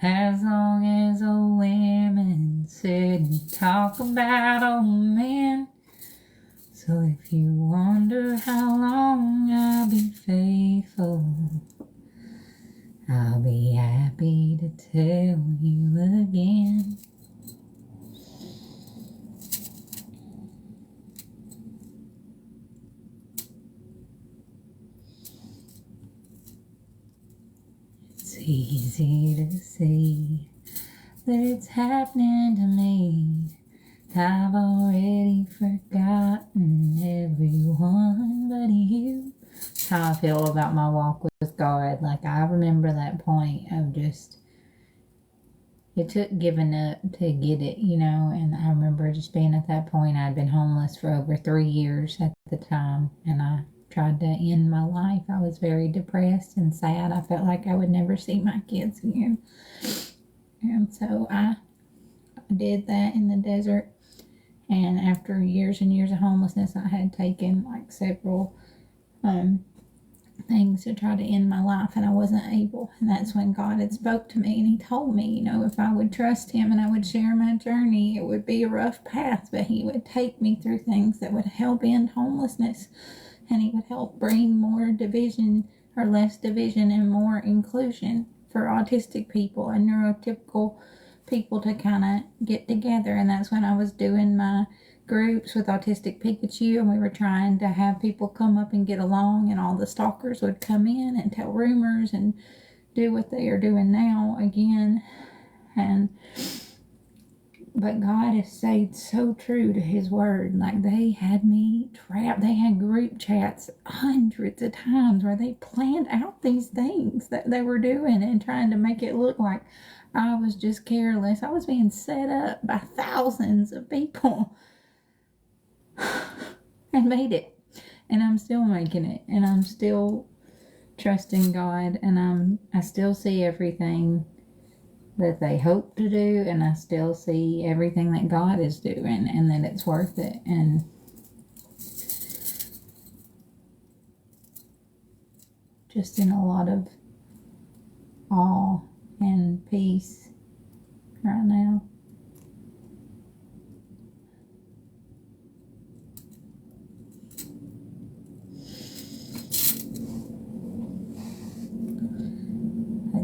As long as old women sit and talk about old men. So if you wonder how long I'll be faithful, I'll be happy to tell you again. It's easy to see that it's happening to me. I've already forgotten everyone but you. That's how I feel about my walk with God. Like, I remember that point of just, it took giving up to get it, you know, and I remember just being at that point. I'd been homeless for over 3 years at the time, and I tried to end my life. I was very depressed and sad. I felt like I would never see my kids again. And so I did that in the desert. And after years and years of homelessness, I had taken like several things to try to end my life, and I wasn't able. And that's when God had spoke to me, and he told me, you know, if I would trust him and I would share my journey, it would be a rough path, but he would take me through things that would help end homelessness, and he would help bring more division or less division and more inclusion for autistic people and neurotypical people to kind of get together. And that's when I was doing my groups with Autistic Pikachu, and we were trying to have people come up and get along, and all the stalkers would come in and tell rumors and do what they are doing now again. But God has stayed so true to his word. Like, they had me trapped. They had group chats hundreds of times where they planned out these things that they were doing and trying to make it look like I was just careless. I was being set up by thousands of people and made it. And I'm still making it. And I'm still trusting God. And I still see everything that they hope to do. And I still see everything that God is doing, and that it's worth it. And just in a lot of awe and peace right now.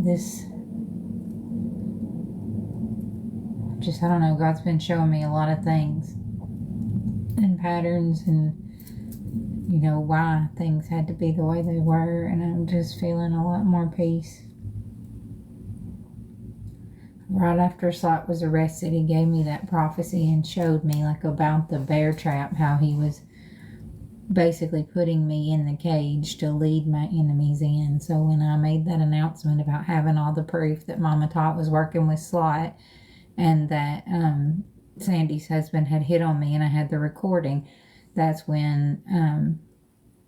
This, I don't know, God's been showing me a lot of things and patterns, and you know, why things had to be the way they were, and I'm just feeling a lot more peace. Right after Slot was arrested, he gave me that prophecy and showed me like about the bear trap, how he was basically putting me in the cage to lead my enemies in. So when I made that announcement about having all the proof that MamaTot was working with Slot, and that Sandy's husband had hit on me, and I had the recording, that's when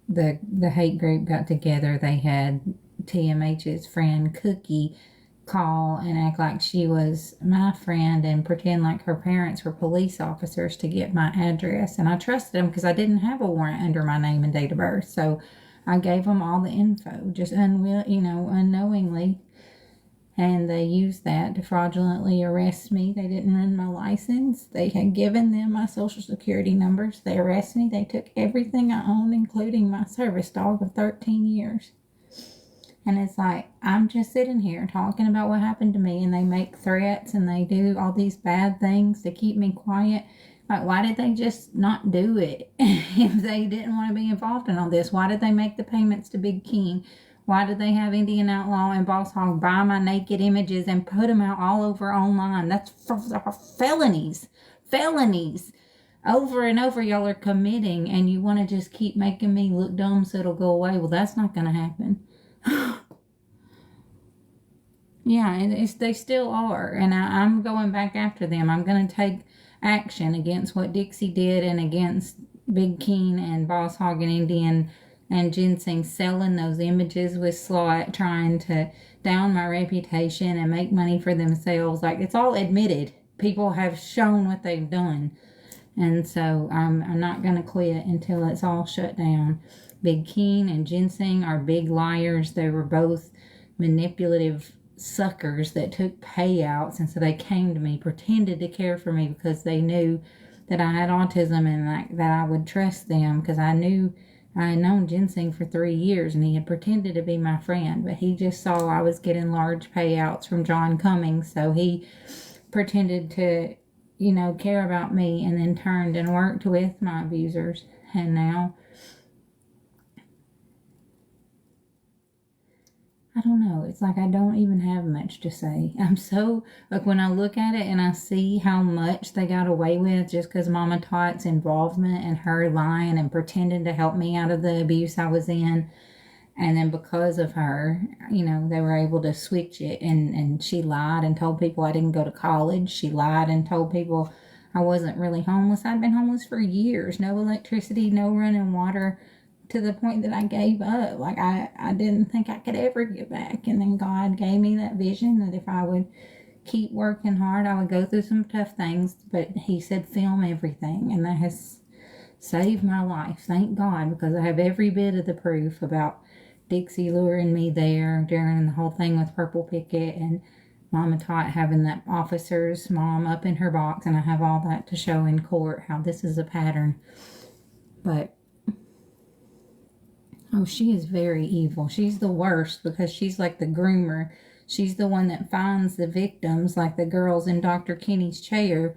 the hate group got together. They had TMH's friend Cookie call and act like she was my friend and pretend like her parents were police officers to get my address. And I trusted them because I didn't have a warrant under my name and date of birth. So I gave them all the info, just unknowingly. And they used that to fraudulently arrest me. They didn't run my license. They had given them my social security numbers. They arrested me. They took everything I owned, including my service dog of 13 years. And it's like, I'm just sitting here talking about what happened to me, and they make threats and they do all these bad things to keep me quiet. Like, why did they just not do it? If they didn't want to be involved in all this, why did they make the payments to Big King? Why did they have Indian Outlaw and Boss Hog buy my naked images and put them out all over online? That's felonies. Felonies. Over and over y'all are committing, and you want to just keep making me look dumb so it'll go away. Well, that's not going to happen. Yeah, they still are, and I'm going back after them. I'm going to take action against what Dixie did, and against Big King and Boss Hog and Indian and Ginseng selling those images with Slot, trying to down my reputation and make money for themselves. Like, it's all admitted. People have shown what they've done. And so I'm not going to quit until it's all shut down. Big King and Ginseng are big liars. They were both manipulative suckers that took payouts, and so they came to me, pretended to care for me because they knew that I had autism and that I would trust them, because I had known Ginseng for 3 years, and he had pretended to be my friend, but he just saw I was getting large payouts from John Cummings, so he pretended to, care about me, and then turned and worked with my abusers. And now, I don't know. It's like I don't even have much to say. I'm so, like, when I look at it and I see how much they got away with just because MamaTot's involvement and her lying and pretending to help me out of the abuse I was in. And then because of her, they were able to switch it. And she lied and told people I didn't go to college. She lied and told people I wasn't really homeless. I'd been homeless for years. No electricity, no running water, to the point that I gave up. Like, I didn't think I could ever get back. And then God gave me that vision that if I would keep working hard, I would go through some tough things. But he said, film everything. And that has saved my life. Thank God, because I have every bit of the proof about Dixie luring me there during the whole thing with Purple Picket, and MamaTot having that officer's mom up in her box. And I have all that to show in court, how this is a pattern. But oh, she is very evil. She's the worst because she's like the groomer. She's the one that finds the victims, like the girls in Dr. Kenny's chair,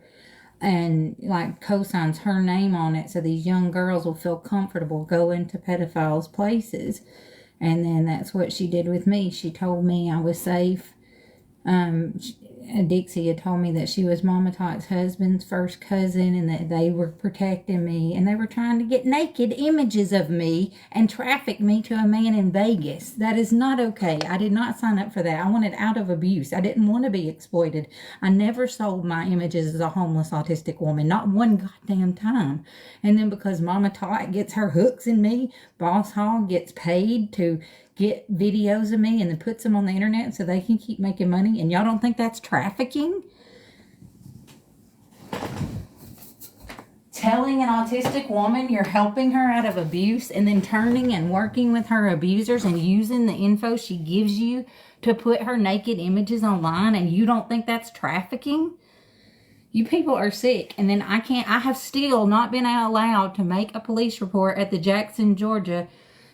and like co-signs her name on it so these young girls will feel comfortable going to pedophiles' places. And then that's what she did with me. She told me I was safe. Dixie had told me that she was MamaTot's husband's first cousin, and that they were protecting me, and they were trying to get naked images of me and traffic me to a man in Vegas. That is not okay. I did not sign up for that. I wanted out of abuse. I didn't want to be exploited. I never sold my images as a homeless autistic woman, not one goddamn time. And then because MamaTot gets her hooks in me, Boss Hog gets paid to get videos of me and then puts them on the internet so they can keep making money, and y'all don't think that's trafficking? Telling an autistic woman you're helping her out of abuse, and then turning and working with her abusers and using the info she gives you to put her naked images online, and you don't think that's trafficking? You people are sick. And then I have still not been allowed to make a police report at the Jackson, Georgia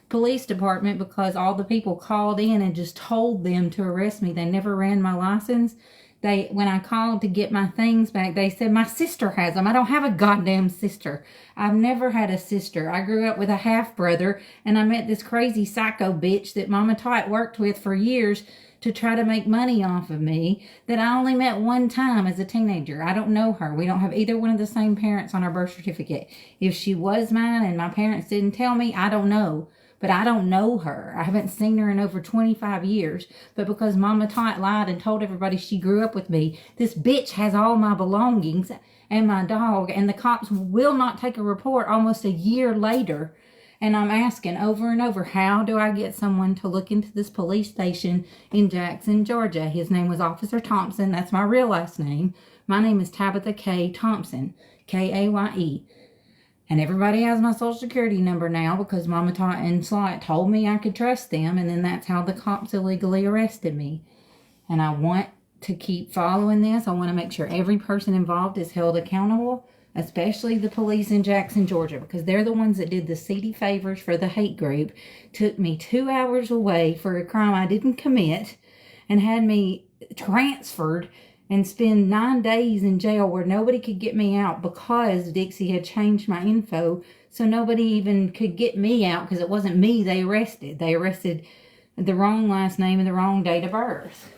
police department because all the people called in and just told them to arrest me. They never ran my license. When I called to get my things back, they said my sister has them. I don't have a goddamn sister. I've never had a sister. I grew up with a half brother, and I met this crazy psycho bitch that MamaTot worked with for years to try to make money off of me, that I only met one time as a teenager. I don't know her. We don't have either one of the same parents on our birth certificate. If she was mine and my parents didn't tell me, I don't know. But I don't know her. I haven't seen her in over 25 years. But because MamaTot lied and told everybody she grew up with me, this bitch has all my belongings and my dog, and the cops will not take a report almost a year later. And I'm asking over and over, how do I get someone to look into this police station in Jackson, Georgia? His name was Officer Thompson. That's my real last name. My name is Tabitha K. Thompson, K-A-Y-E. And everybody has my social security number now because MamaTot and Slot told me I could trust them. And then that's how the cops illegally arrested me. And I want to keep following this. I want to make sure every person involved is held accountable, especially the police in Jackson, Georgia, because they're the ones that did the seedy favors for the hate group, took me 2 hours away for a crime I didn't commit, and had me transferred and spend 9 days in jail where nobody could get me out because Dixie had changed my info, so nobody even could get me out because it wasn't me they arrested. They arrested the wrong last name and the wrong date of birth.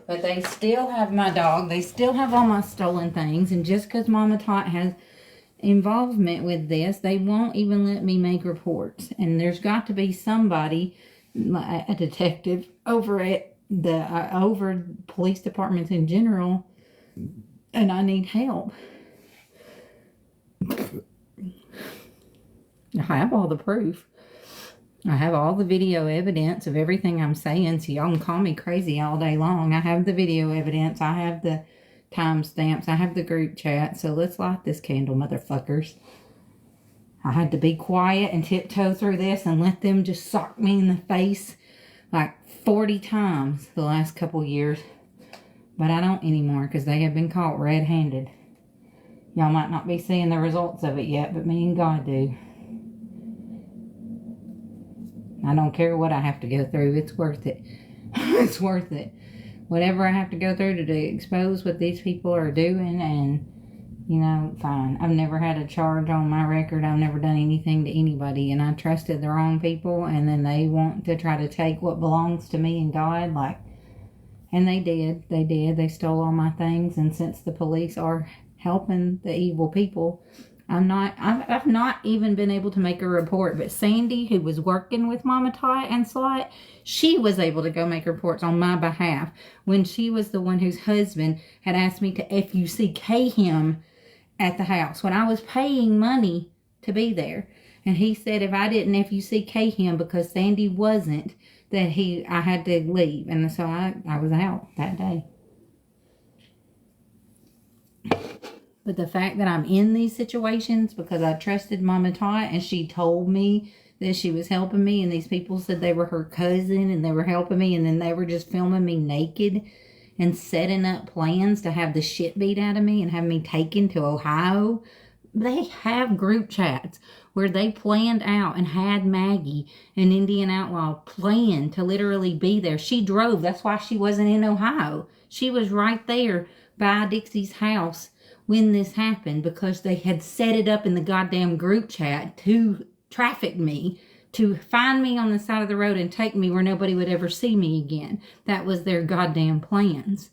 But they still have my dog. They still have all my stolen things. And just because MamaTot has involvement with this, they won't even let me make reports. And there's got to be somebody, a detective, over at the over police departments in general. And I need help. I have all the proof. I have all the video evidence of everything I'm saying, so y'all can call me crazy all day long. I have the video evidence. I have the timestamps. I have the group chat. So let's light this candle, motherfuckers. I had to be quiet and tiptoe through this and let them just sock me in the face like 40 times the last couple years. But I don't anymore because they have been caught red-handed. Y'all might not be seeing the results of it yet, but me and God do. I don't care what I have to go through. It's worth it. It's worth it. Whatever I have to go through to expose what these people are doing, and, you know, fine. I've never had a charge on my record. I've never done anything to anybody, and I trusted the wrong people, and then they want to try to take what belongs to me and God, like, and they did. They did. They stole all my things, and since the police are helping the evil people, I've not even been able to make a report. But Sandy, who was working with MamaTot and Slot, she was able to go make reports on my behalf when she was the one whose husband had asked me to FUCK him at the house when I was paying money to be there. And he said if I didn't FUCK him because Sandy wasn't, that I had to leave. And so I was out that day. But the fact that I'm in these situations because I trusted MamaTot and she told me that she was helping me, and these people said they were her cousin and they were helping me, and then they were just filming me naked and setting up plans to have the shit beat out of me and have me taken to Ohio. They have group chats where they planned out and had Maggie, an Indian outlaw, plan to literally be there. She drove. That's why she wasn't in Ohio. She was right there by Dixie's house when this happened, because they had set it up in the goddamn group chat to traffic me, to find me on the side of the road and take me where nobody would ever see me again. That was their goddamn plans.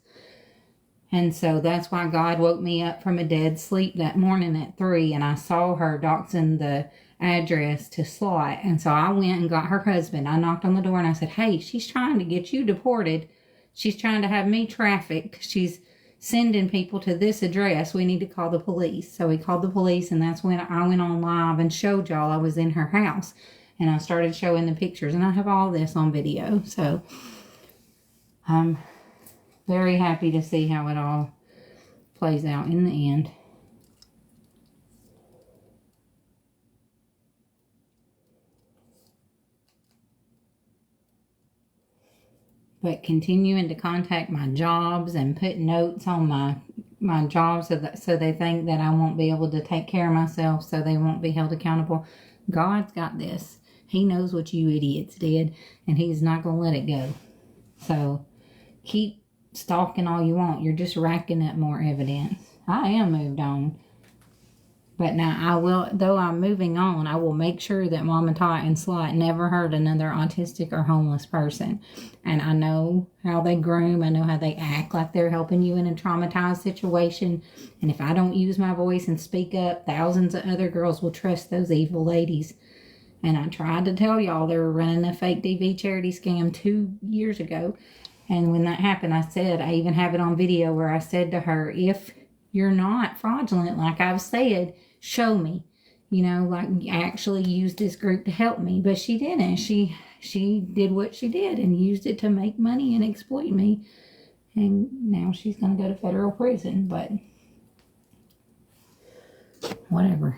And so that's why God woke me up from a dead sleep that morning at 3, and I saw her doxing the address to Slot. And so I went and got her husband. I knocked on the door and I said, hey, she's trying to get you deported. She's trying to have me trafficked. She's sending people to this address. We need to call the police. So we called the police, and that's when I went on live and showed y'all I was in her house. And I started showing the pictures, and I have all this on video. So I'm very happy to see how it all plays out in the end. But continuing to contact my jobs and put notes on my jobs so they think that I won't be able to take care of myself, so they won't be held accountable. God's got this. He knows what you idiots did, and he's not going to let it go. So keep stalking all you want. You're just racking up more evidence. I am moved on. But now I will, though I'm moving on, I will make sure that MamaTot and Slot never hurt another autistic or homeless person. And I know how they groom. I know how they act like they're helping you in a traumatized situation. And if I don't use my voice and speak up, thousands of other girls will trust those evil ladies. And I tried to tell y'all they were running a fake DV charity scam 2 years ago. And when that happened, I even have it on video where I said to her, if you're not fraudulent, like I've said, show me, like actually use this group to help me. But she didn't. She did what she did and used it to make money and exploit me. And now she's going to go to federal prison. But whatever.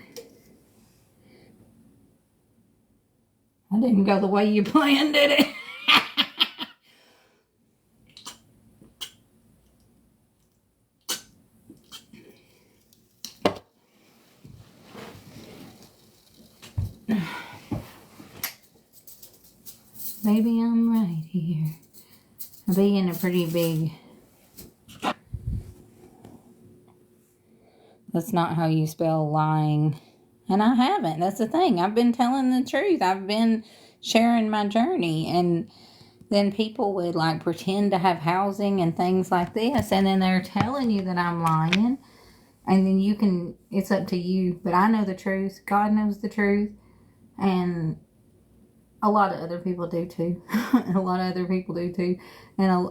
I didn't go the way you planned, did it? Baby, I'm right here. Being a pretty big... That's not how you spell lying. And I haven't. That's the thing. I've been telling the truth. I've been sharing my journey. And then people would pretend to have housing and things like this. And then they're telling you that I'm lying. And then it's up to you. But I know the truth. God knows the truth. And a lot of other people do too. A lot of other people do too. And,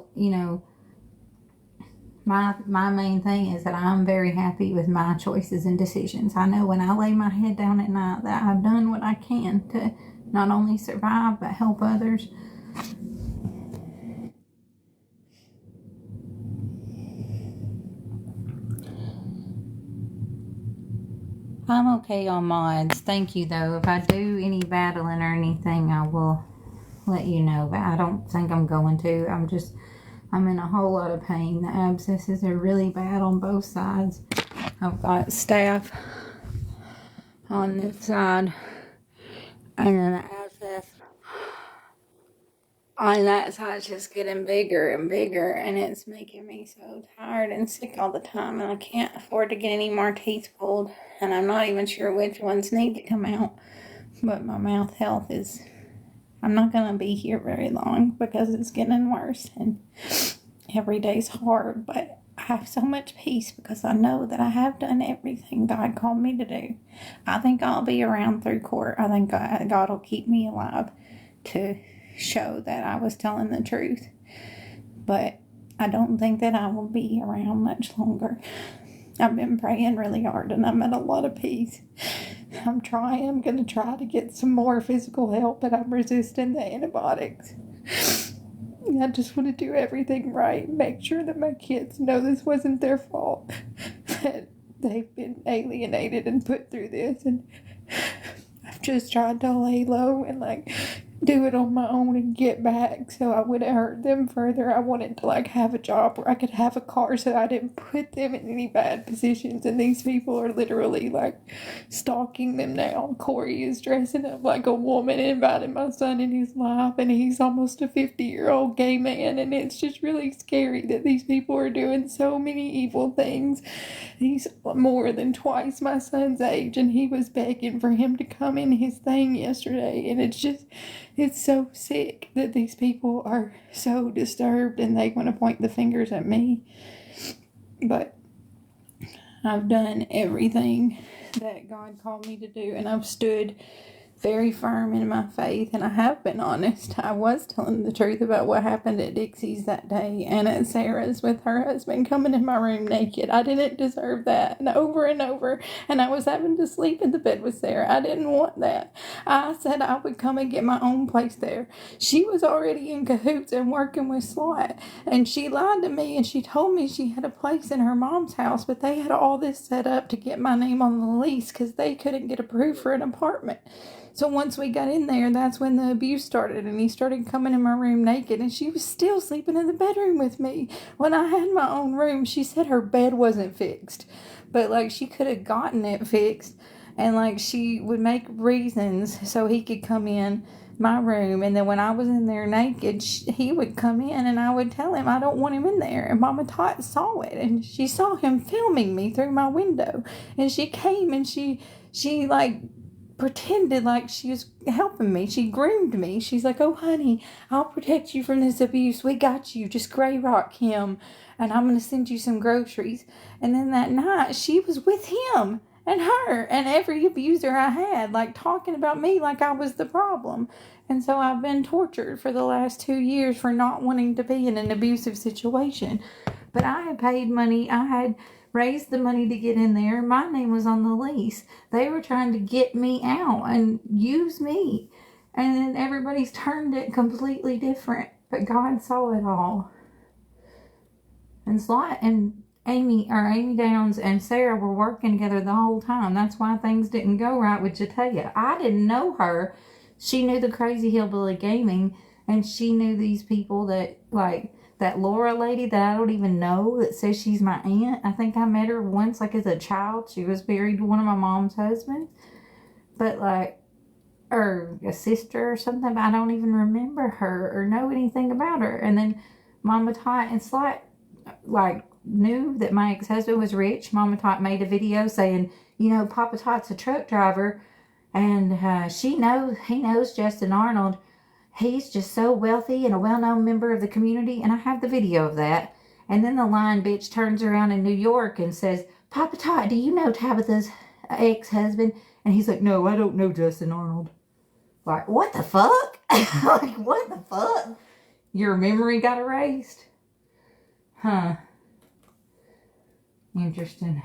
my main thing is that I'm very happy with my choices and decisions. I know when I lay my head down at night that I've done what I can to not only survive but help others. I'm okay on mods. Thank you, though. If I do any battling or anything, I will let you know. But I don't think I'm going to. I'm in a whole lot of pain. The abscesses are really bad on both sides. I've got staph on this side, and then the abscess on that side's just getting bigger and bigger, and it's making me so tired and sick all the time, and I can't afford to get any more teeth pulled, and I'm not even sure which ones need to come out. But my mouth health is, I'm not going to be here very long because it's getting worse, and every day's hard, but I have so much peace because I know that I have done everything God called me to do. I think I'll be around through court. I think God will keep me alive to show that I was telling the truth. But I don't think that I will be around much longer. I've been praying really hard and I'm at a lot of peace. I'm going to try to get some more physical help, but I'm resisting the antibiotics. I just want to do everything right, make sure that my kids know this wasn't their fault, that they've been alienated and put through this, and I've just tried to lay low and do it on my own and get back so I wouldn't hurt them further. I wanted to have a job where I could have a car so I didn't put them in any bad positions, and these people are literally stalking them now. Corey is dressing up like a woman and inviting my son in his life, and he's almost a 50-year-old gay man, and it's just really scary that these people are doing so many evil things. He's more than twice my son's age, and he was begging for him to come in his thing yesterday, and it's so sick that these people are so disturbed and they want to point the fingers at me. But I've done everything that God called me to do, and I've stood very firm in my faith, and I have been honest. I was telling the truth about what happened at Dixie's that day and at Sarah's with her husband coming in my room naked. I didn't deserve that, and over, and I was having to sleep in the bed with Sarah. I didn't want that. I said I would come and get my own place there. She was already in cahoots and working with Slot, and she lied to me, and she told me she had a place in her mom's house, but they had all this set up to get my name on the lease because they couldn't get approved for an apartment. So once we got in there, that's when the abuse started, and he started coming in my room naked, and she was still sleeping in the bedroom with me. When I had my own room, she said her bed wasn't fixed, but she could have gotten it fixed, and she would make reasons so he could come in my room, and then when I was in there naked, he would come in, and I would tell him I don't want him in there, and MamaTot saw it, and she saw him filming me through my window, and she came, and she pretended like she was helping me. She groomed me. She's like, oh, honey, I'll protect you from this abuse. We got you. Just gray rock him, and I'm going to send you some groceries. And then that night, she was with him and her and every abuser I had, talking about me like I was the problem. And so I've been tortured for the last 2 years for not wanting to be in an abusive situation. But I had paid money. I had raised the money to get in there. My name was on the lease. They were trying to get me out and use me. And then everybody's turned it completely different. But God saw it all. And Slot and Amy Downs and Sarah were working together the whole time. That's why things didn't go right with Jataya. I didn't know her. She knew the Crazy Hillbilly Gaming, and she knew these people that that Laura lady that I don't even know that says she's my aunt. I think I met her once as a child. She was married to one of my mom's husbands. But or a sister or something, but I don't even remember her or know anything about her. And then MamaTot and Slot knew that my ex-husband was rich. MamaTot made a video saying, Papa Tot's a truck driver, and he knows Justin Arnold. He's just so wealthy and a well-known member of the community, and I have the video of that. And then the lying bitch turns around in New York and says, Papa Tot, do you know Tabitha's ex-husband? And he's like, no, I don't know Justin Arnold. What the fuck? What the fuck? Your memory got erased? Huh. Interesting.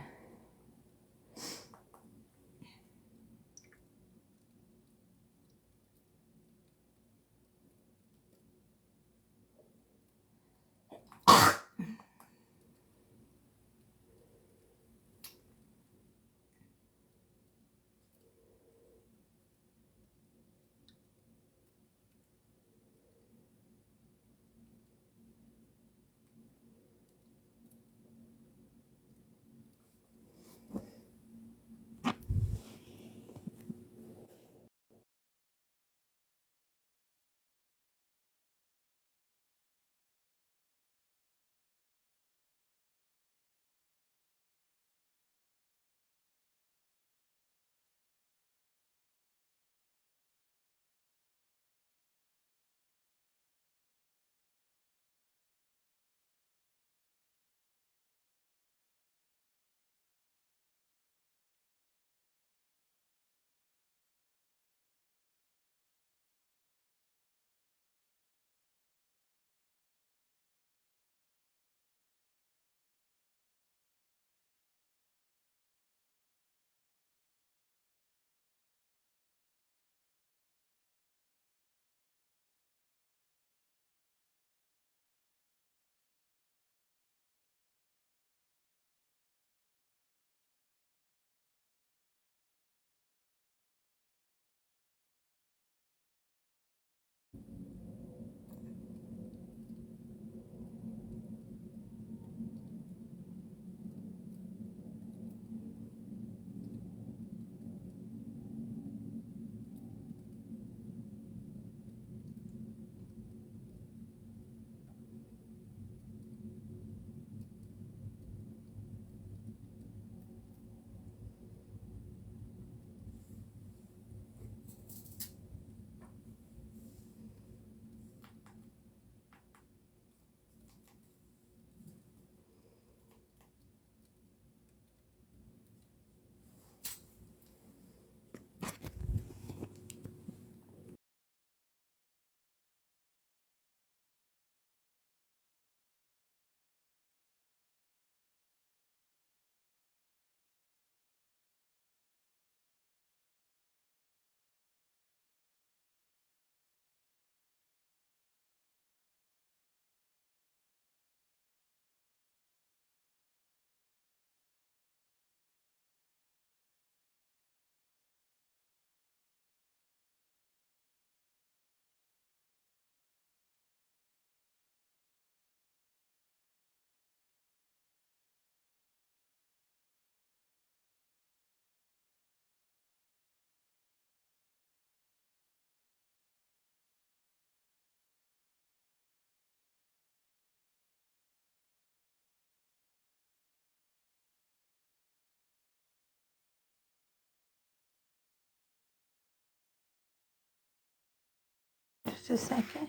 a second.